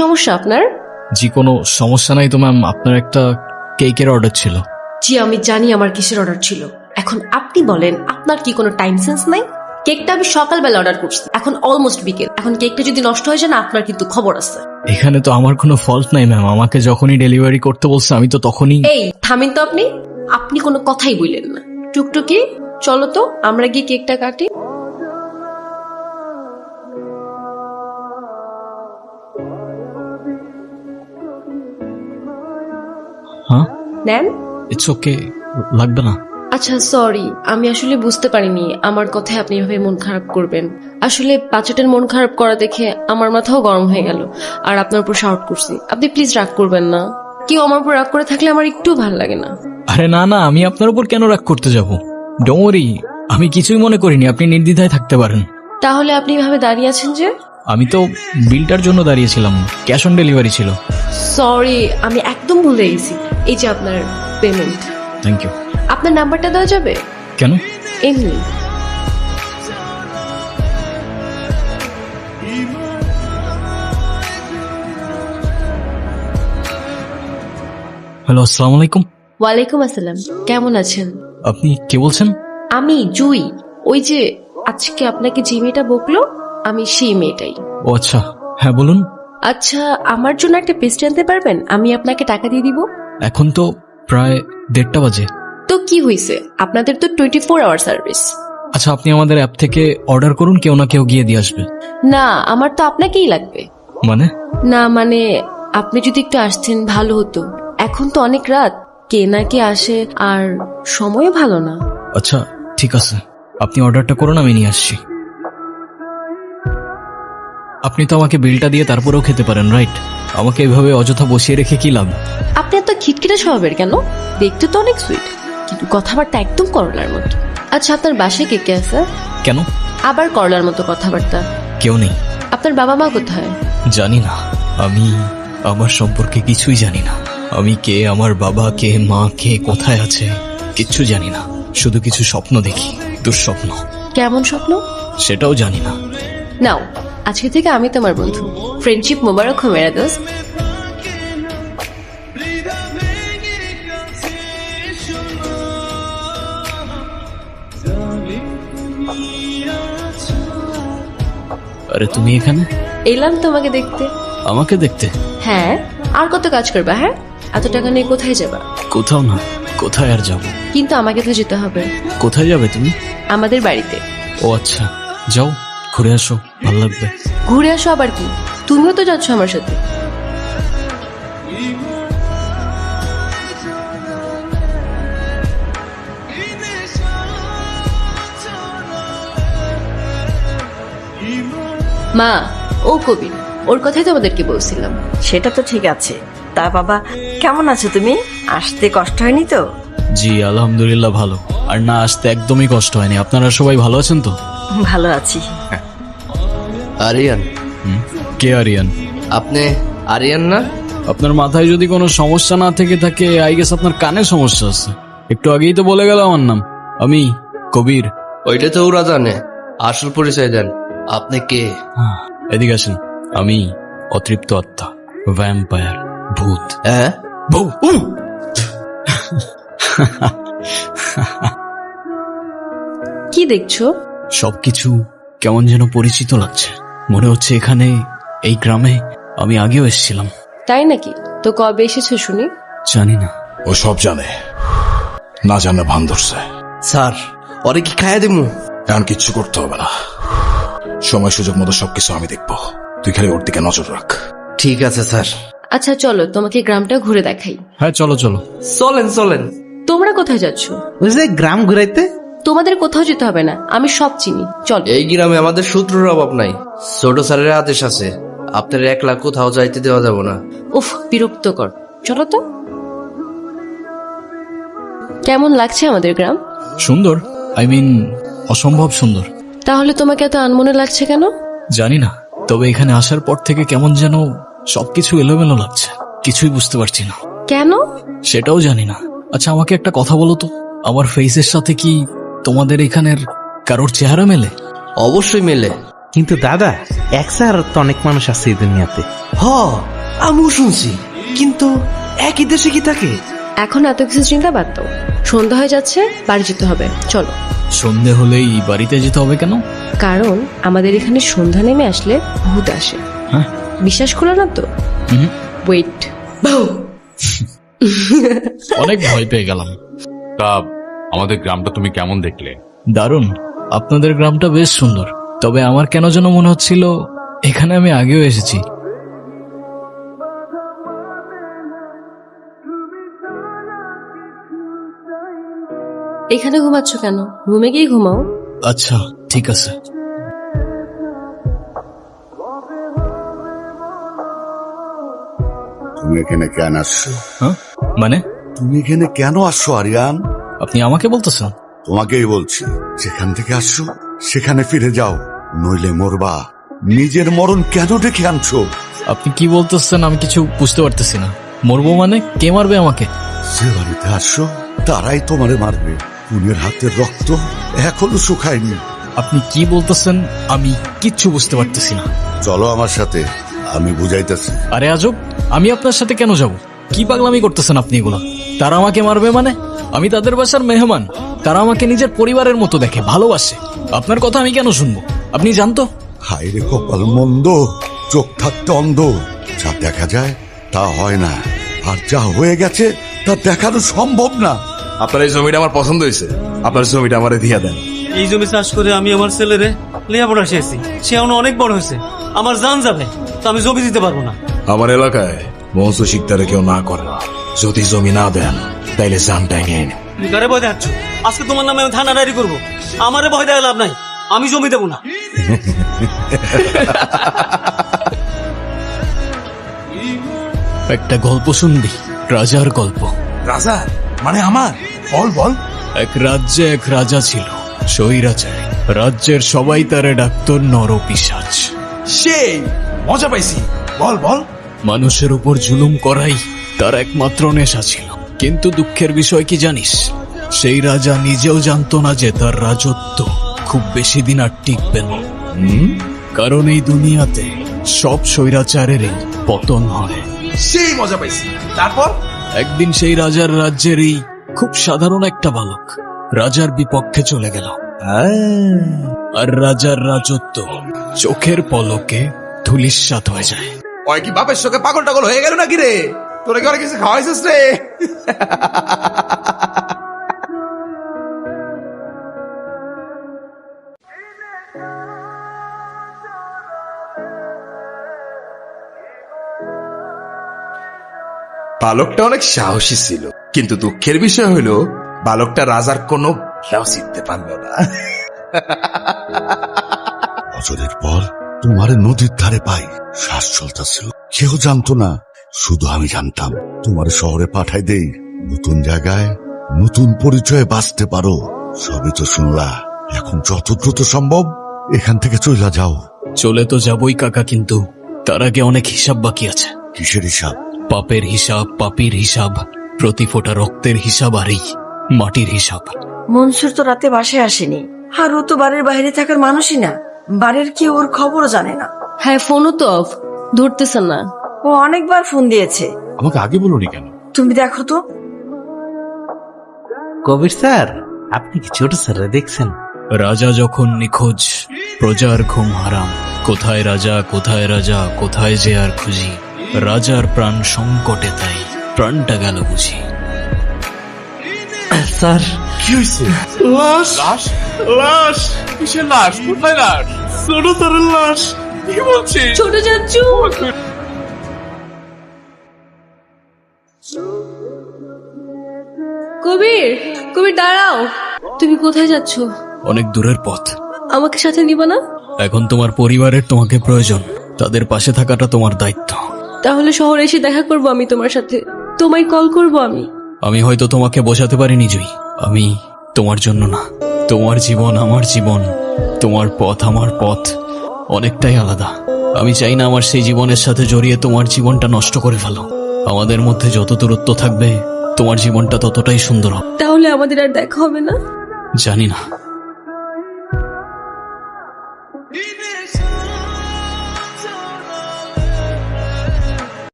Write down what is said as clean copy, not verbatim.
সমস্যা আপনার? জি কোনো সমস্যা নাই তো ম্যাম, আপনার একটা কেকের অর্ডার ছিল। জি আমি জানি আমার কিসের অর্ডার ছিল। এখন আপনি বলেন আপনার কি কোনো টাইম সেন্স নাই? কেকটা আমি সকালবেলা অর্ডার করছি, এখন অলমোস্ট বিকেল। এখন কেকটা যদি নষ্ট হয়ে যায় না, আপনার কিন্তু খবর আছে। এখানে তো আমার কোনো ফল্ট নাই ম্যাম, আমাকে যখনই ডেলিভারি করতে বলছে আমি তো তখনই। এই থামেন তো আপনি, আপনি কোনো কথাই বললেন না। টুকটুকি চলো তো আমরা গিয়ে কেকটা কাটি। হ্যাঁ নেন। ইটস ওকে, লাগবে না। আচ্ছা সরি, আমি আসলে বুঝতে পারিনি আমার কথায় আপনি এভাবে মন খারাপ করবেন। আসলে বাচ্চাটার মন খারাপ করা দেখে আমার মাথাও গরম হয়ে গেল, আর আপনার উপর শাউট করছি। আপনি প্লিজ রাগ করবেন না। কেউ আমার উপর রাগ করে থাকলে আমার একটু ভালো লাগে না। আরে না না, আমি আপনার উপর কেন রাগ করতে যাব? ডোন্ট ওয়ারি, আমি কিছুই মনে করিনি, আপনি নির্দ্বিধায় থাকতে পারেন। তাহলে আপনি এভাবে দাঁড়িয়ে আছেন যে? আমি তো বিলটার জন্য দাঁড়িয়েছিলাম, ক্যাশ অন ডেলিভারি ছিল। সরি, আমি একদম ভুলে গেছি। এই যে আপনার পেমেন্ট। Thank you. আপনার নাম্বারটা দেওয়া যাবে? কেন? এমনি। হ্যালো, আসসালামু আলাইকুম। ওয়ালাইকুম আসসালাম, কেমন আছেন? আপনি কে বলছেন? আমি জুই, ওই যে আজকে আপনাকে যে মেয়েটা বকলো, আমি সেই মেয়েটাই। ও আচ্ছা, হ্যাঁ বলুন। আচ্ছা, আমার জন্য একটা পেস্ট্রি আনতে পারবেন? আমি আপনাকে টাকা দিয়ে দিব। এখন তো প্রায় 1:30 বাজে। তো কি হয়েছে, আপনাদের তো 24 আওয়ার সার্ভিস। আচ্ছা, আপনি আমাদের অ্যাপ থেকে অর্ডার করুন, কেউ না কেউ গিয়ে দিয়ে আসবে। না, আমার তো আপনাকেই লাগবে। মানে? না মানে, আপনি যদি একটু আসতেন ভালো হতো। এখন তো অনেক রাত, কে না কে আসে, আর সময়ও ভালো না। আচ্ছা ঠিক আছে, আপনি অর্ডারটা করুন, আমি নিয়ে আসছি। আপনি তো আমাকে বিলটা দিয়ে তারপরেও খেতে পারেন, রাইট? আমাকে এভাবে অযথা বসিয়ে রেখে কি লাভ? আপনি এত খিটখিটে স্বভাবের কেন? দেখতে তো অনেক সুইট, কিন্তু কথাবার্তা একদম করলার মতো। আচ্ছা, আপনার বাসায় কে কে আছে? কেন? আবার করলার মতো কথাবার্তা। কেউ নেই। আপনার বাবা মা কোথায়? জানি না, আমি আমার সম্পর্কে কিছুই জানি না। আমি কে, আমার বাবা কে, মা কে, কোথায় আছে, কিচ্ছু জানি না। শুধু কিছু স্বপ্ন দেখি, দুঃস্বপ্ন। কেমন স্বপ্ন? সেটাও জানি না। নাও, আজকে থেকে আমি তোমার বন্ধু। ফ্রেন্ডশিপ মোবারক হো মেরা দোস্ত। আরে তুমি এখানে? এলাম তোমাকে দেখতে। আমাকে দেখতে? হ্যাঁ, আর কত কাজ করবা? হ্যাঁ, এত টাকা নিয়ে কোথায় যাবা? কোথাও না, কোথায় আর যাব? কিন্তু আমাকে তো যেতে হবে। কোথায় যাবে তুমি? আমাদের বাড়িতে। ও আচ্ছা, যাও ঘুরে আসো, ভালো লাগবে। ঘুরে আসো আবার কি? তুমিও তো যাচ্ছ আমার সাথে। মা, ও কবির, ওর কথাই তোমাদেরকে বলছিলাম। সেটা তো ঠিক আছে। তা বাবা, কেমন আছো তুমি? আসতে কষ্ট হয়নি তো? জি আলহামদুলিল্লাহ ভালো, আর না আসতে একদমই কষ্ট হয়নি। আপনারা সবাই ভালো আছেন তো? ভালো আছি। আরিয়ান। কে আরিয়ান? আপনি আরিয়ান না? আপনার মাথায় যদি কোনো সমস্যা না থেকে থাকে, আই গেস আপনার কানে সমস্যা আছে। একটু আগেই তো বলে গেল আমার নাম, আমি কবির। ওইটা তো ওরা জানে, আসল পরিচয় দেন। আপনি কে? এদিকে আসেন। আমি অতৃপ্ত আত্মা, ভ্যাম্পায়ার, ভূত। হ্যাঁ? কি দেখছো? সবকিছু কেমন যেন পরিচিত লাগছে। মনে হচ্ছে এখানে, এই গ্রামে আমি আগেও এসেছিলাম। তাই নাকি? তো কবে এসেছো শুনি? জানি না। ও সব জানে, না জানে ভান ধরছে। স্যার, ওরে কি খাইয়া দিমু? এখন কিচ্ছু করতে হবে না, সময় সুযোগ মতো সবকিছু আমি দেখবো। তুই খালি ওর দিকে নজর রাখ। ঠিক আছে স্যার। আচ্ছা চলো, তোমাকে গ্রামটা ঘুরে দেখাই। হ্যাঁ চলো চলো। চলেন চলেন। তোমরা কোথায় যাচ্ছ? বুঝলে গ্রাম ঘুরাইতে? তোমাদের কোথাও যেতে হবে না, আমি সব চিনি। চলো। এই গ্রামে আমাদের শত্রুর অভাব নাই। ছোট স্যারের আদেশ আছে, আপনার 1 লাখ কোথাও যাইতে দেওয়া যাব না। উফ, বিরক্তকর। চলো তো। কেমন লাগছে আমাদের গ্রাম? সুন্দর, আই মিন অসম্ভব সুন্দর। তাহলে তোমাকে এত আনমনে লাগছে কেন? জানি না, তবে এখানে আসার পর থেকে কেমন যেন সবকিছু এলোমেলো লাগছে, কিছুই বুঝতে পারছি না। কেন? সেটাও জানি না। আচ্ছা আমাকে একটা কথা বলো তো, আমার ফেসের সাথে কি তোমাদের এখানের কারোর চেহারা মেলে? অবশ্যই মেলে। কিন্তু দাদা একসা আর তো অনেক মানুষ আছে এই দুনিয়াতে। হ আমিও শুনছি, কিন্তু একই দেশে কি থাকে? এখন এত কিছু চিন্তা বাদ দাও, সন্ধ্যা হয়ে যাচ্ছে, বাড়ি যেতে হবে, চলো। সন্ধে হলেই বাড়িতে যেতে হবে কেন? কারণ আমাদের এখানে সন্ধ্যা নেমে আসলে ভূত আসে। হ্যাঁ? বিশ্বাস করো না তো? হুম। ওয়েট, অনেক ভয় পেয়ে গেলাম। তা আমাদের গ্রামটা তুমি কেমন দেখলে? দারুণ, আপনাদের গ্রামটা বেশ সুন্দর। তবে আমার কেন যেন মনে হচ্ছিল এখানে আমি আগেও এসেছি। এখানে ঘুমাচ্ছ কেন? রুমে গিয়ে ঘুমাও। আচ্ছা ঠিক আছে। তুমি এখানে কেন আসছো? হ্যাঁ মানে? তুমি এখানে কেন আসছো আরিয়ান? আপনি আমাকে বলতেছেন? তোমাকেই বলছি, যেখান থেকে আসছো সেখানে ফিরে যাও, নইলে মরবা। নিজের মরণ কেন ডেকে আনছো? আপনি কি বলতেছেন আমি কিছু বুঝতে পারতেছি না। মরবো মানে? কে মারবে আমাকে? যে বাড়িতে আসছো তারাই তোমারে মারবে। খুনের হাতের রক্ত এখনো শুকায়নি। আপনি কি বলতেছেন আমি কিচ্ছু বুঝতে পারতেছি না। চলো আমার সাথে, আমি বুঝাইতেছি। আরে আজব, আমি আপনার সাথে কেন যাব? কি পাগলামি করতেছেন আপনি এগুলো? তারা আমাকে মারবে মানে? আমি তাদের বাসার মেহমান, তারা আমাকে নিজের পরিবারের মতো দেখে, ভালোবাসে। আপনার কথা আমি কেন শুনবো? আপনি জানতো? হায় রে কপাল মন্দ, চোখ থাকতে অন্ধ। যা দেখা যায় তা হয় না, আর যা হয়ে গেছে তা দেখানো সম্ভব না। আপনার এই জমিটা আমার পছন্দ হয়েছে, আপনার জমিটা আমারে দিয়া দেন। এই জমি চাষ করে আমি আমার ছেলেরে লেখাপড়া শিখেছি, সে এখন অনেক বড় হয়েছে, আমার জান যাবে, তো আমি জমি দিতে পারবো না। আমার এলাকায় বংশ শিকদারে কেউ না করে না। যদি জমি না দেন তাইলে জানটাই নিয়ে নিন। তুমি কারে ভয় দেখাচ্ছ? আজকে তোমার নামে আমি থানা ডায়েরি করবো। আমারে ভয় দেখা লাভ নাই, আমি জমি দেবো না। একটা গল্প শুনবি? রাজার গল্প। রাজা মানে আমার? বল বল। এক রাজ্যে এক রাজা ছিল, স্বৈরাচারী। রাজ্যের সবাই তারে ডাকতো নরপিশাচ। সেই মজা পাইছি, বল বল। মানুষের উপর জুলুম করাই তার একমাত্র নেশা ছিল। কিন্তু দুঃখের বিষয় কি জানিস? সেই রাজা নিজেও জানতো না যে তার রাজত্ব খুব বেশি দিন আর টিকবে না। কারণ এই দুনিয়াতে সব স্বৈরাচারেরই পতন হয়। সেই মজা পাইছি। তারপর একদিন সেই রাজার রাজ্যেরই খুব সাধারণ একটা বালক রাজার বিপক্ষে চলে গেল, আর রাজার রাজত্ব চোখের পলকে ধূলিসাৎ হয়ে যায়। ওই কি বাপের সঙ্গে পাগল টাগল হয়ে গেল নাকি রে? তোরা কি অনেক কিছু খাওয়াইছিস রে? বালকটা অনেক সাহসী ছিল, কিন্তু দুঃখের বিষয় হলো বালকটা রাজার কোনো খেয়াও শিখতে পারলো না। বছরের পর তোমারে নদীর ধারে পাই, শ্বাস চলতেছিল। কেউ জানতো না, শুধু আমি জানতাম। তোমার শহরে পাঠাই দেই, নতুন জায়গায় নতুন পরিচয়ে বাঁচতে পারো। সবই তো শুনলা, এখন যত দ্রুত সম্ভব এখান থেকে চলে যাও। চলে তো যাবই কাকা, কিন্তু তার আগে অনেক হিসাব বাকি আছে। কিসের হিসাব? পাপের হিসাব, পাপীর হিসাব, প্রতি ফোঁটা রক্তের হিসাব, আর এই মাটির হিসাব। মনসুর তো রাতে বাসায় আসেনি, আর ও তো বাড়ির বাইরে থাকার মানুষই না। বাড়ির কেউ ওর খবরও জানে না। হ্যাঁ, ফোনও তো অফ, ধরতেছে না। ও অনেকবার ফোন দিয়েছে। আমাকে আগে বলোনি কেন? তুমি দেখো তো। কবির স্যার, আপনি কি ছোট স্যাররা দেখছেন? রাজা যখন নিখোঁজ, প্রজার ঘুম হারাম। কোথায় রাজা, কোথায় রাজা, কোথায় যে আর খুঁজি। রাজার প্রাণ সংকটে, তাই প্রাণটা গেল বুঝি। স্যার কি হয়েছে? লাশ লাশ লাশ? কিসের লাশ? কোথায় লাশ? ছোট স্যারের লাশ। কি বলছিস? ছোট চাচু, কবির, কবির দাঁড়াও। তুমি কোথায় যাচ্ছ? অনেক দূরের পথ। আমাকে সাথে নিবা না? এখন তোমার পরিবারের তোমাকে প্রয়োজন, তাদের পাশে থাকাটা তোমার দায়িত্ব। তাহলে শহরে এসে দেখা করব আমি তোমার সাথে, তোমায় কল করব আমি। আমি হয়তো তোমাকে বোঝাতে পারিনি জুই, আমি তোমার জন্য না। তোমার জীবন আমার জীবন, তোমার পথ আমার পথ অনেকটাই আলাদা। আমি চাই না আমার সেই জীবনের সাথে জড়িয়ে তোমার জীবনটা নষ্ট করে ফেলো। আমাদের মধ্যে যত দূরত্ব থাকবে তোমার জীবনটা ততটাই সুন্দর হবে। তাহলে আমাদের আর দেখা হবে না? জানি না,